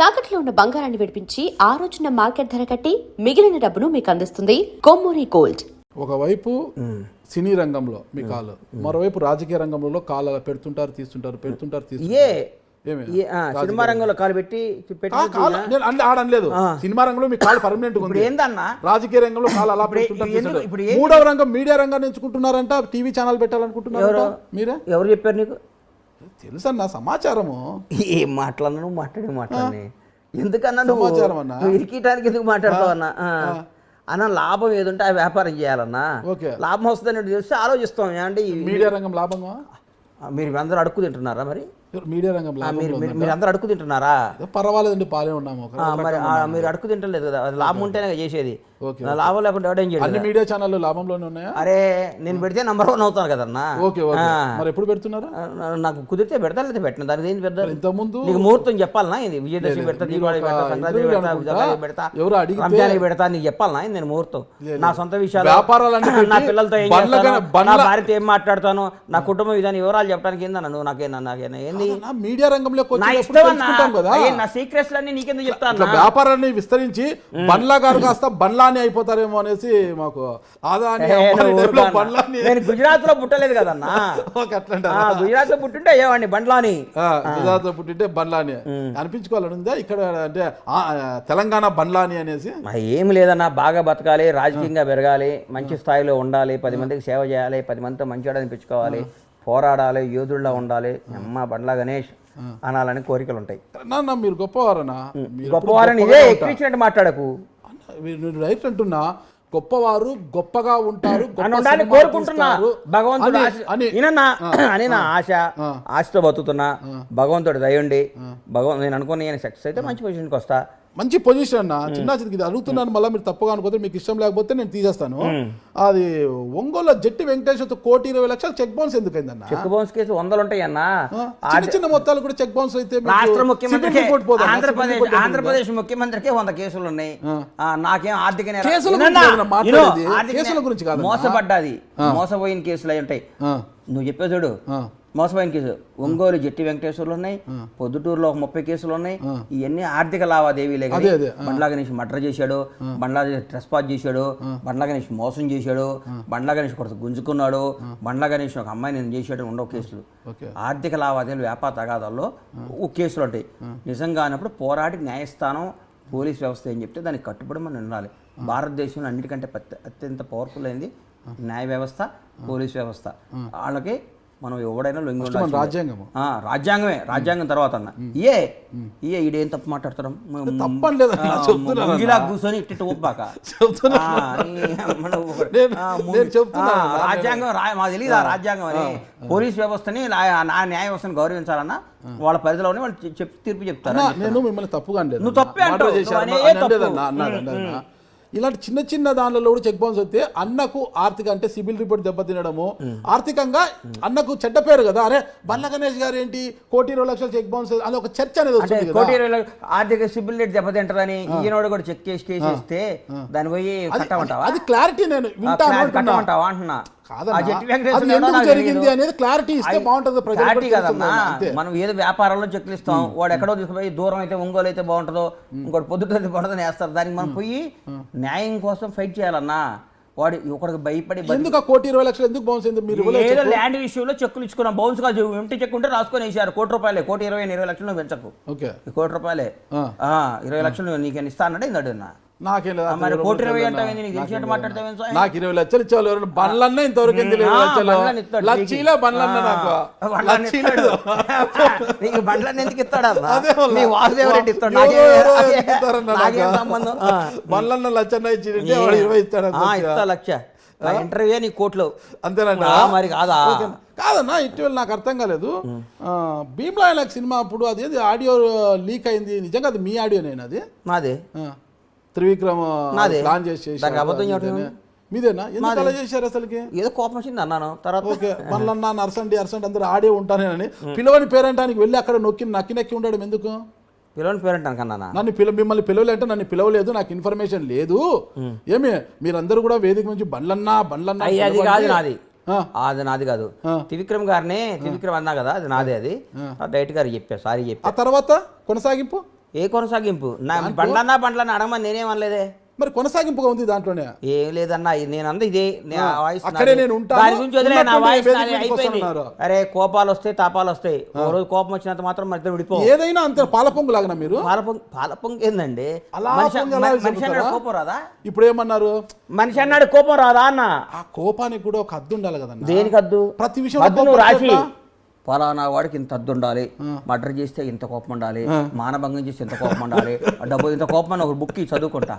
తాకట్లో ఉన్న బంగారాన్ని విడిపించి ఆ రోజున మార్కెట్ ధర కట్టి మిగిలిన డబ్బును మీకు అందిస్తుంది కొమ్మూరి గోల్డ్. ఒకవైపు సినీ రంగంలో మీ కాలు, మరోవైపు రాజకీయ రంగంలో కాలు అలా పెడుతుంటారు తీస్తుంటారు. సినిమా రంగంలో కాలు పెట్టి ఆడలేదు. సినిమా రంగంలో మీ కాలు పర్మనెంట్ ఉంది ఏందన్నా, రాజకీయ రంగంలో కాలు అలా పెడుతుంటారు. మూడవ రంగం మీడియా రంగాన్ని ఎంచుకుంటున్నారంట, టీవీ ఛానల్ పెట్టాలనుకుంటున్నారు. మీరే ఎవరు చెప్పారు నీకు? తెలుసన్నా సమాచారము. ఏం మాట్లాడినా నువ్వు మాట్లాడి ఎందుకన్నా నువ్వు ఇరికిటానికి ఎందుకు మాట్లాడతావు అన్న లాభం ఏదుంటే ఆ వ్యాపారం చేయాలన్నా. లాభం వస్తుందని తెలిసి ఆలోచిస్తాం. అంటే మీడియా రంగం లాభంగా మీరు అందరూ అడుక్కు తింటున్నారా? మరి మీడియా రంగం మీరు అందరూ అడుక్కు తింటున్నారా? పర్వాలేదండి, పాలే ఉన్నాము. మరి మీరు అడుక్కు తింటలేదు కదా, అది లాభం ఉంటేనే చేసేది. లాభం లేకుండా ఎవడేం చేయలేదు. మీడియా ఛానల్ లాభంలోనే ఉన్నాయా? అరే నేను పెడితే నంబర్ 1 అవుతాను కదన్నా. మరి ఎప్పుడు పెడుతున్నారు? నాకు కుదిరితే పెడతా, లేదా పెట్టిన దానికి ఏంది పెడతా. ఇంతకుముందు నీకు ముహూర్తం చెప్పాలనా? ఇది విజయదశమి పెడతా, దీపావళి పెడతా, సంక్రాంతి పెడతా, రంజాన్ పెడతా, నీకు చెప్పాలనా? నేను ముహూర్తం నా సొంత విషయాలు, నా పిల్లలతో ఏం చేస్తాను, నా భార్యతో ఏం మాట్లాడతాను, నా కుటుంబం ఇదని వివరాలు చెప్పడానికి ఏందన్నా నువ్వు? నాకేనా ఏంది మీడియా రంగంలో నా సీక్రెట్స్ అన్ని నీకెందుకు చెప్తాను? వ్యాపారాన్ని విస్తరించి బండ్లా గారు కాస్త బండ్లా అయిపోతారేమో అనేసి మాకు నేను గుజరాత్ లో పుట్టలేదు కదన్నా. గుజరాత్ లో పుట్టింటే అయ్యేవాడిని బండ్లాని. గుజరాత్ లో పుట్టింటే బండ్లాని అనిపించుకోవాలని ఉందా ఇక్కడ? అంటే తెలంగాణ బండ్లాని అనేసి ఏమి లేదన్నా. బాగా బతకాలి, రాజకీయంగా పెరగాలి, మంచి స్థాయిలో ఉండాలి, 10 మందికి సేవ చేయాలి, 10 మందితో మంచిగా అనిపించుకోవాలి, పోరాడాలి, యోధుల్లా ఉండాలి, అమ్మ బండ్లా గణేష్ అనాలని కోరికలు ఉంటాయి. మీరు గొప్పవారనా? గొప్పవారని ఇదే ఎక్కించినట్టు మాట్లాడకు. రైట్ అంటున్నా, గొప్పవారు గొప్పగా ఉంటారు కోరుకుంటున్నా. భగవంతుడు అని నా ఆశతో బతుకుతున్నా. భగవంతుడు దయండి. నేను అనుకుని సక్సెస్ అయితే మంచి పొజిషన్కి వస్తా. మంచి పొజిషన్ అన్న. చిన్న ఇది అడుగుతున్నాను, మళ్ళీ మీరు తప్పుగా అనుకోతే, మీకు ఇష్టం లేకపోతే నేను తీసేస్తాను. అది ఒంగోలు జట్టి వెంకటేశ్వర 1,20,00,000 చెక్ బౌన్స్ ఎందుకైందన్న? చెక్ బౌన్స్ కేసు 100 ఉంటాయి అన్న. చిన్న చిన్న మొత్తాలు కూడా చెక్ బౌన్స్ అయితే రాష్ట్ర ముఖ్యమంత్రి ఆంధ్రప్రదేశ్ ముఖ్యమంత్రికి 100 కేసులు ఉన్నాయి. నాకేం ఆర్థిక కేసుల గురించి కాదు, మోసపడ్డాది, మోసపోయిన కేసులు అయి ఉంటాయి. నువ్వు చెప్పే చూడు, మోసపోయిన కేసు ఒంగోలు జట్టి వెంకటేశ్వర్లు ఉన్నాయి, పొద్దుటూరులో 30 కేసులు ఉన్నాయి. ఇవన్నీ ఆర్థిక లావాదేవీలే. కానీ బండ్లా గణేష్ మర్డర్ చేశాడు, బండ్లా ట్రెస్పాస్ చేశాడు, బండ్లా గణేష్ మోసం చేశాడు, బండ్లా గణేష్ కొడుకు గుంజుకున్నాడు, బండ్లా గణేష్ ఒక అమ్మాయి నేను చేశాడు, ఉండవు కేసులు. ఆర్థిక లావాదేవీలు, వ్యాపార తగాదాల్లో కేసులు ఉంటాయి. నిజంగా అన్నప్పుడు పోరాడి న్యాయస్థానం, పోలీస్ వ్యవస్థ ఏం చెప్తే దానికి కట్టుబడి మనం ఉండాలి. భారతదేశంలో అన్నిటికంటే అత్యంత పవర్ఫుల్ అయింది న్యాయ వ్యవస్థ, పోలీస్ వ్యవస్థ. వాళ్ళకి మనం ఎవడైనా లొంగి ఉండాలి. రాజ్యాంగమే, రాజ్యాంగం తర్వాత అన్న ఈడేం తప్పు మాట్లాడతాం, ఇలా కూర్చొని ఇట్టు ఒప్పాక రాజ్యాంగం మాకు తెలియదు. ఆ రాజ్యాంగం అని పోలీస్ వ్యవస్థని, న్యాయ వ్యవస్థని గౌరవించాలన్నా వాళ్ళ పరిధిలోనే వాళ్ళు తీర్పు చెప్తారు. నేను మిమ్మల్ని తప్పుగా అనలేదు, నువ్వు తప్పే అంటావు. ఇలాంటి చిన్న చిన్న దానిలో కూడా చెక్ బౌన్స్ వస్తే అన్నకు ఆర్థిక, అంటే సిబిల్ రిపోర్ట్ దెబ్బతినడము, ఆర్థికంగా అన్నకు చెడ్డ పేరు కదా. అరే బండ్ల గణేష్ గారు ఏంటి 1,20,00,000 చెక్ బౌన్స్ అని ఒక చర్చ అనేది వచ్చింది. 1,20,00,000 ఆర్థిక సిబిల్ రేట్ దెబ్బతింటదని ఈయనోడు కూడా చెక్ కేసేస్తే దాన్ని పోయి కట్టమంటావా? అది క్లారిటీ నేను కట్టమంటావా అంటున్నా. జరిగింది అనేది క్లారిటీ ఇస్తే బాగుంటుంది. మనం ఏదో వ్యాపారంలో చెక్లు ఇస్తాం, వాడు ఎక్కడో తీసుకుపోయి దూరం అయితే ఒంగోలు అయితే బాగుంటుందో, ఇంకోటి పొద్దుట బాగుంటుందని వేస్తారు. దానికి మనం పోయి న్యాయం కోసం ఫైట్ చేయాలన్నా. వాడు ఒకరికి భయపడి ఎందుకు 1,20,00,000 ఎందుకు బౌన్స్ అయింది? మీరు ఏదో ల్యాండ్ విషయంలో చెక్కులు ఇచ్చుకున్నాం, బౌన్స్ గా ఎంటీ చెక్ ఉంటే రాసుకొని వేసారు. ₹1,20,000, 1,20,000 పెంచకు, ₹1,20,000 20,00,000 నీకు ఇస్తా అన్నాడు. ఇందడున్నా నాకేం లేదు. నాకు 1,20,000 నాకు 20,00,000 ఇచ్చేవాళ్ళు. బండ్లన్నా ఇంతవరకు బండ్లన్నీ ఎందుకు ఇస్తాడా? వాసుదేవరెడ్డి ఇస్తాడు, బండ్లన్న లక్షన్న ఇచ్చి 20 ఇస్తాడు. ఇస్తా లక్ష ఇంటర్వ్యూ నీ కోట్లు అంతేనండి. మరి కాదా? కాదన్నా, ఇటీవల నాకు అర్థం కాలేదు. భీమ్లా నాయక్ సినిమా అప్పుడు అదేది ఆడియో లీక్ అయింది, నిజంగా అది మీ ఆడియోనేనా? అది నాదే. త్రివిక్రమ్ ప్లాన్ చేసి మీదేనా? ఎందుకు అలా చేశారు? అసలుకి ఏదో కోపం వచ్చింది అన్నాను. తర్వాత ఓకే మళ్ళీ అరసండి అందరూ ఆడే ఉంటానేనని పిలవని పేరంటానికి వెళ్ళి అక్కడ నక్కి ఉండడం ఎందుకు? పిలవని పేరంటానికి అన్నా మిమ్మల్ని పిలవలేంటే నన్ను పిలవలేదు, నాకు ఇన్ఫర్మేషన్ లేదు. ఏమి మీరందరూ కూడా వేదిక నుంచి బండ్లన్నా అది కాదు నాది, అది నాది కాదు. త్రివిక్రమ్ గారిని త్రివిక్రమ్ అన్నా కదా, అది నాదే. అది డైరెక్ట్ గారు చెప్పా, సారీ చెప్పా. ఆ తర్వాత కొనసాగింపు ఏ కొనసాగింపు నా బండ్లన్నా అడగమని నేనేమనలేదే. మరి కొనసాగింపుగా ఉంది దాంట్లోనే. ఏం లేదన్నా, నేను అంద ఇదే వాయిస్ అక్కడే నేను ఉంటాను, దాని గురించి వదిలే, నా ఉన్నట్టుండి వాయిస్ వేదిక నాది మీదకి అయిపోయింది. వస్తున్నారు. అరే కోపాలు వస్తాయి, తాపాలు వస్తాయి, ఓ రోజు కోపం వచ్చినంత మాత్రం మరి ఇద్దరు విడిపో. ఏదైనా అంత పాలపొంగు లాగా మీరు. పాలపొంగు ఏందండి? అలా మనిషి పొంగు ఎలా అన్నాడు చెబుతారా? కోపం రాదా? ఇప్పుడు ఏమన్నారు? మనిషి అన్నాడు కోపం రాదా అన్న. ఆ కోపానికి కూడా ఒక హద్దు ఉండాలి కదన్నా. దేనికి హద్దు? ప్రతి విషయం హద్దు నువ్వు రాసి ఫలానా వాడికి ఇంత హద్దు ఉండాలి, మర్డర్ చేస్తే ఇంత కోపం ఉండాలి, మానభంగం చేస్తే ఇంత కోపం ఉండాలి, డబ్బు ఇంత కోపం అని ఒక బుక్ చదువుకుంటా.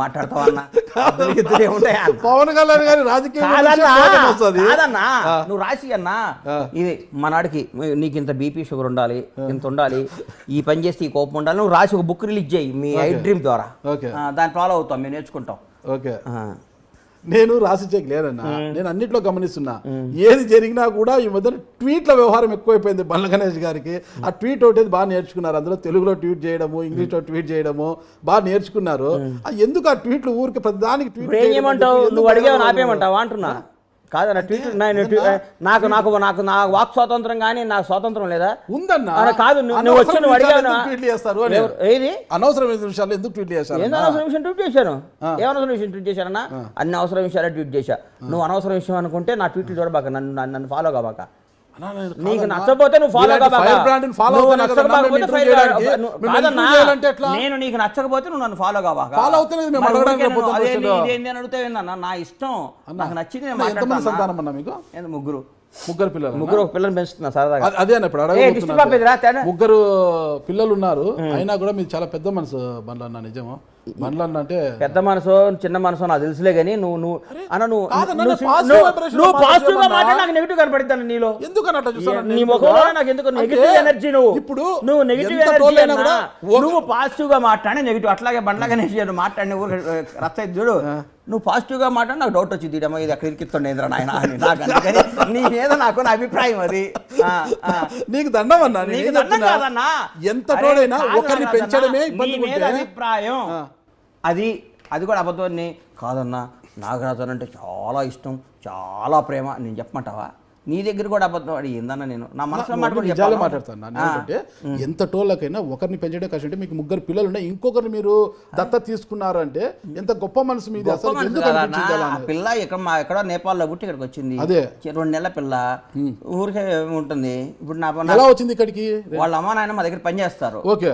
మాట్లాడతావా అన్న? పవన్ కళ్యాణ్ గారి రాజకీయ కాదన్నా, నువ్వు రాసి అన్నా ఇది మనాడికి నీకు ఇంత బీపీ షుగర్ ఉండాలి, ఇంత ఉండాలి, ఈ పని చేస్తే ఈ కోపం ఉండాలి, నువ్వు రాసి ఒక బుక్ రిలీజ్ చేయి మీ ఐ డ్రీమ్ ద్వారా. దాన్ని ఫాలో అవుతాం, మేము నేర్చుకుంటాం. ఓకే, నేను రాసి చెక్ లేదన్నా, నేను అన్నిట్లో గమనిస్తున్నా. ఏది జరిగినా కూడా ఈ మధ్య ట్వీట్ల వ్యవహారం ఎక్కువైపోయింది బండ్ల గణేష్ గారికి. ఆ ట్వీట్ ఒకటి బాగా నేర్చుకున్నారు, అందులో తెలుగులో ట్వీట్ చేయడము, ఇంగ్లీష్లో ట్వీట్ చేయడము బాగా నేర్చుకున్నారు. ఎందుకు ఆ ట్వీట్లు ఊరికి ప్రతిదానికి ట్వీట్ ఏమంటావు? నువ్వు అడిగావు ఆపేయమంటావా అంటున్నా. కాదన్న ట్వీట్ నాకు నాకు నాకు నా వాక్ స్వాతంత్రం కానీ నాకు స్వాతంత్రం లేదా? ఉందన్నా. కాదు నువ్వు వచ్చి నువ్వు అడిగావు ట్వీట్లు చేస్తారు ఏది అనవసరమైన విషయాలు ఎందుకు ట్వీట్ చేస్తారు? ఏదో అనవసరం విషయం ట్వీట్ చేశాను. ఏమనవసరం విషయం ట్వీట్ చేశానన్నా? అన్ని అవసరం విషయాలే ట్వీట్ చేశా. నువ్వు అనవసరం విషయం అనుకుంటే నా ట్వీట్లు చూడబాక, నన్ను ఫాలో కాబాక. నీకు నచ్చకపోతే నువ్వు ఫాలో కాబాక. నేను నీకు నచ్చకపోతే నువ్వు నన్ను ఫాలో కాబాక. ఇదేంటి అని అడిగితే ఏందన్నా, నా ఇష్టం, నాకు నచ్చింది నేను మాట్లాడతాను. ముగ్గురు పిల్లలు, ముగ్గురు పిల్లలు పెంచుతున్నా సరదాగా. అదే ఇప్పుడు ముగ్గురు పిల్లలు ఉన్నారు, అయినా కూడా మీరు చాలా పెద్ద మనసు బండ్ల అన్న. నిజమా? బండ్ల అన్న అంటే పెద్ద మనసు చిన్న మనసు నాకు తెలుసులే, కానీ నువ్వు పాజిటివ్ గా మాట్లాడి నాకు నెగిటివ్ కనపడుతాను నీలో. నీ ముఖంలో నాకు ఎందుకు నెగిటివ్ ఎనర్జీ? నువ్వు నెగిటివ్ ఎనర్జీ అన్నా, నువ్వు పాజిటివ్ గా మాట్లాడి నెగిటివ్. అట్లాగే బండ్లగా మాట్లాడి రచ్చ చూడు, నువ్వు పాజిటివ్ గా మాట్లాడి నాకు డౌట్ వచ్చింది, ఇదేమో ఇది అక్కడ ఇరికిస్తుండేంద్ర నాయన అని. నాకు అందుకని నీ మీద నాకు నా అభిప్రాయం అది. నీకు దండం అన్నా, నీకు దండం కాదన్నా, ఎంత తోడైనా ఒకరిని పెంచడమే నీ మీద అభిప్రాయం. అది కూడా అబద్ధాన్ని కాదన్నా, నాగరాజు అంటే చాలా ఇష్టం, చాలా ప్రేమ నేను చెప్పమంటావా? నీ దగ్గర కూడా అబద్ధం అడి ఏందన్నా, నేను నా మనసులో నిజాలే మాట్లాడతాను. ఏంటంటే ఎంత టోళ్ళకైనా ఒకరిని పెంచడం కష్టం. అంటే మీకు ముగ్గురు పిల్లలు ఉన్నాయి, ఇంకొకరిని మీరు దత్త తీసుకున్నారు అంటే ఎంత గొప్ప మనసు మీది. అసలు పిల్ల ఎక్కడో నేపాల్లో పుట్టి ఇక్కడికి వచ్చింది. అదే 2 నెలల పిల్ల ఊరికే ఉంటుంది. ఇప్పుడు నా ఎలా వచ్చింది ఇక్కడికి? వాళ్ళ అమ్మ నాయన మా దగ్గర పని చేస్తారు. ఓకే,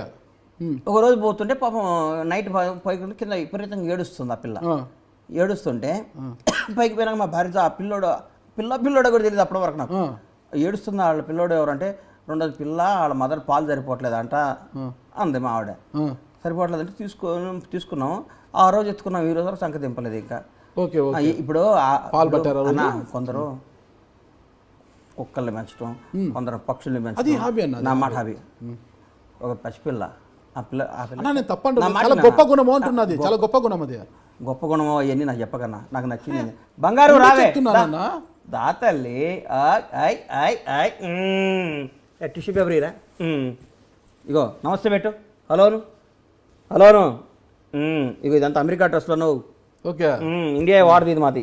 ఒక రోజు పోతుంటే పాపం నైట్ పైకి కింద విపరీతంగా ఏడుస్తుంది ఆ పిల్ల. ఏడుస్తుంటే పైకి పోయినాక మా భార్యతో ఆ పిల్లోడు కూడా తెలియదు అప్పటి వరకు నాకు. ఏడుస్తుంది వాళ్ళ పిల్లోడు ఎవరంటే, రెండోది పిల్ల వాళ్ళ మదర్ పాలు సరిపోవట్లేదంట అంది మా ఆవిడ. సరిపోవట్లేదంటే తీసుకున్నాం. ఆ రోజు ఎత్తుకున్నాం, ఈ రోజు వరకు సంఖ్య దింపలేదు ఇంకా. ఇప్పుడు కొందరు కుక్కల్ని పెంచడం, కొందరు పక్షుల్ని పెంచడం నా మాట హాబీ. ఒక పసిపిల్ల, ఆ పిల్ల తప్పండి, గొప్ప గుణము అంటున్నది, చాలా గొప్ప గుణం అది. గొప్ప గుణమో అవన్నీ నాకు చెప్పకన్నా, నాకు నచ్చింది. బంగారు రావే దాతల్లి, టిష్యూ పేపర్ ఇరా. ఇగో నమస్తే పెట్టు. హలోను ఇగో ఇదంతా అమెరికా డ్రెస్లో నువ్వు. ఓకే, ఇండియా వాడది ఇది మాది.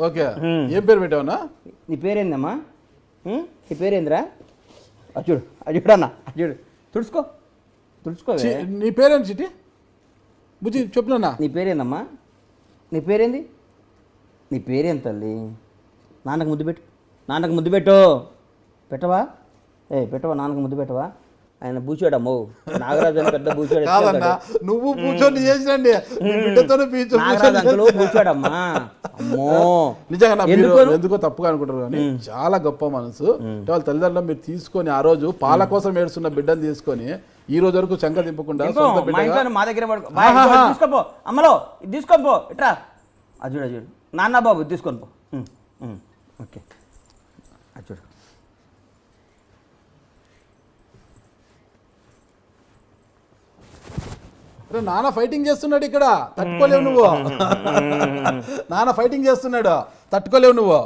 ఓకే, ఏం పేరు పెట్టావన్నా? నీ పేరేందమ్మా? నీ పేరేందిరా? అచ్చుడు తుడుచుకో. నీ పేరేంటి చిట్టి? బుజ్జి చెప్పున్నా. నీ పేరేందమ్మా? నీ పేరేంది? నీ పేరేం తల్లి? నాన్నకు ముద్దు పెట్టు. పెట్టవా? పెట్టవా? నాన్నకు ముద్దు పెట్టవా? ఆయన బూచాడమ్మో, నాగరాజు అని పెద్ద బూచాడు. నువ్వు బూచాడమ్మా. అమ్మో నిజంగా ఎందుకో తప్పుగా అనుకుంటారు, కానీ చాలా గొప్ప మనసు. వాళ్ళ తల్లిదండ్రులు మీరు తీసుకొని ఆ రోజు పాల కోసం ఏడుస్తున్న బిడ్డను తీసుకొని ఈ రోజు వరకు చంక దింపకుండా మా దగ్గర తీసుకోపో, అమ్మలో తీసుకోపో, ఇట్రా అజుడు నాన్న బాబు తీసుకొని పో. ఓకే అజుడు. నాన్న ఫైటింగ్ చేస్తున్నాడు ఇక్కడ, తట్టుకోలేవు నువ్వు. నాన్న ఫైటింగ్ చేస్తున్నాడు, తట్టుకోలేవు నువ్వు.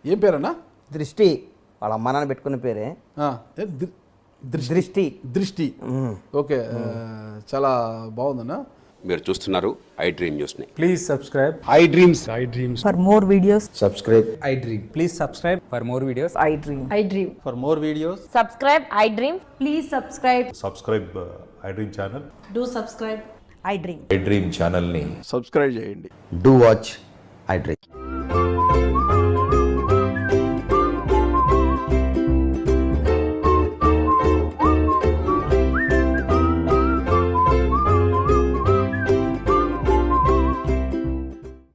ఏం పేరన్నా? దృష్టి. వాళ్ళ అమ్మ నాన్న పెట్టుకున్న పేరే దృష్టి. ఓకే, చాలా బాగుందన్నా. మీరు చూస్తున్నారు ఐ డ్రీమ్ న్యూస్ ని. Please subscribe I dreams. For more videos, subscribe I dream. Please subscribe for more videos. I dream. For more videos. Subscribe, I dream. Please subscribe. subscribe I dream channel. Do subscribe. I Dream. I dream ఛానల్ని subscribe చేయండి. Do watch I dream.